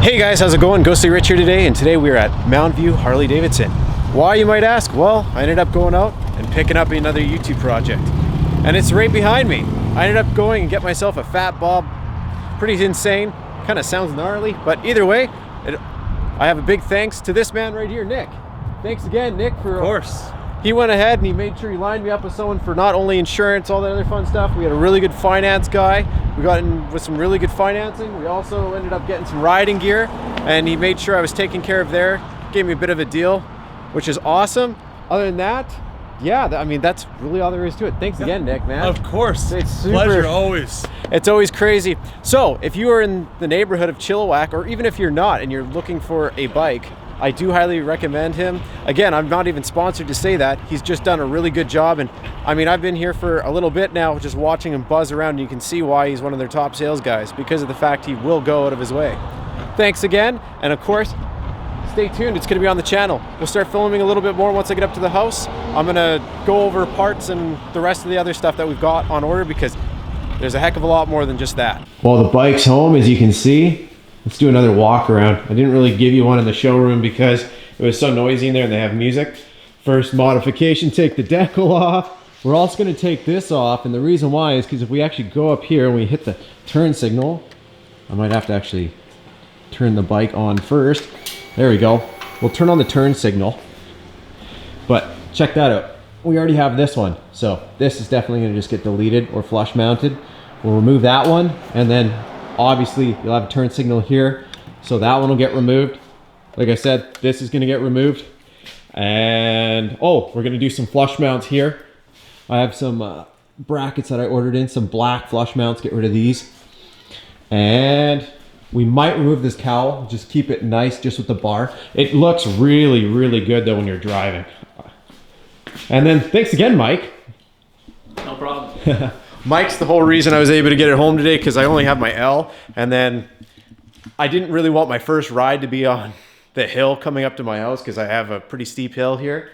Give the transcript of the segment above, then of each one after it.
Hey guys, how's it going? Ghostly Rich here today, and today we're at Mountain View Harley Davidson. Why, you might ask? Well, I ended up going out and picking up another YouTube project, and it's right behind me. I ended up going and get myself a Fat Bob. Pretty insane, kind of sounds gnarly, but either way, I have a big thanks to this man right here, Nick. Thanks again, Nick, for... Of course. He went ahead and he made sure he lined me up with someone for not only insurance, all that other fun stuff. We had a really good finance guy. We got in with some really good financing. We also ended up getting some riding gear, and he made sure I was taken care of there. Gave me a bit of a deal, which is awesome. Other than that, yeah, I mean, that's really all there is to it. Thanks again, Nick, man. Of course. It's super, pleasure always. It's always crazy. So if you are in the neighborhood of Chilliwack, or even if you're not and you're looking for a bike, I do highly recommend him. Again, I'm not even sponsored to say that. He's just done a really good job. And I mean, I've been here for a little bit now, just watching him buzz around, and you can see why he's one of their top sales guys, because of the fact he will go out of his way. Thanks again. And of course, stay tuned. It's going to be on the channel. We'll start filming a little bit more once I get up to the house. I'm going to go over parts and the rest of the other stuff that we've got on order, because there's a heck of a lot more than just that. Well, the bike's home, as you can see. Let's do another walk around. I didn't really give you one in the showroom because it was so noisy in there and they have music. First modification, take the decal off. We're also going to take this off, and the reason why is because if we actually go up here and we hit the turn signal, I might have to actually turn the bike on first. There we go. We'll turn on the turn signal. But check that out. We already have this one. So this is definitely going to just get deleted or flush mounted. We'll remove that one, and then obviously you'll have a turn signal here. So that one will get removed. Like I said, this is going to get removed. And oh, we're going to do some flush mounts here. I have some brackets that I ordered in, some black flush mounts, get rid of these. And we might remove this cowl, just keep it nice just with the bar. It looks really, really good though when you're driving. And then thanks again, Mike. No problem. Mike's the whole reason I was able to get it home today, because I only have my L, and then I didn't really want my first ride to be on the hill coming up to my house, because I have a pretty steep hill here.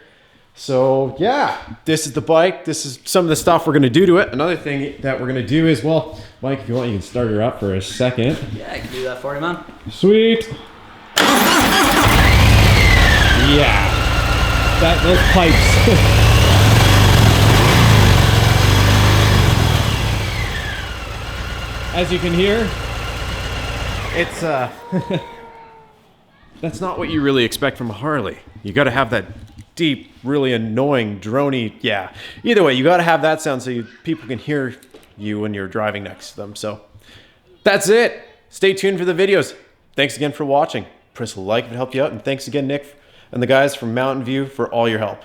So yeah, this is the bike. This is some of the stuff we're going to do to it. Another thing that we're going to do is, well, Mike, if you want, you can start her up for a second. Yeah, I can do that for you, man. Sweet. Yeah. Those pipes. As you can hear, it's that's not what you really expect from a Harley. You got to have that deep, really annoying, droney, yeah. Either way, you got to have that sound so people can hear you when you're driving next to them. So that's it. Stay tuned for the videos. Thanks again for watching. Press like if it helped you out, and thanks again, Nick and the guys from Mountain View, for all your help.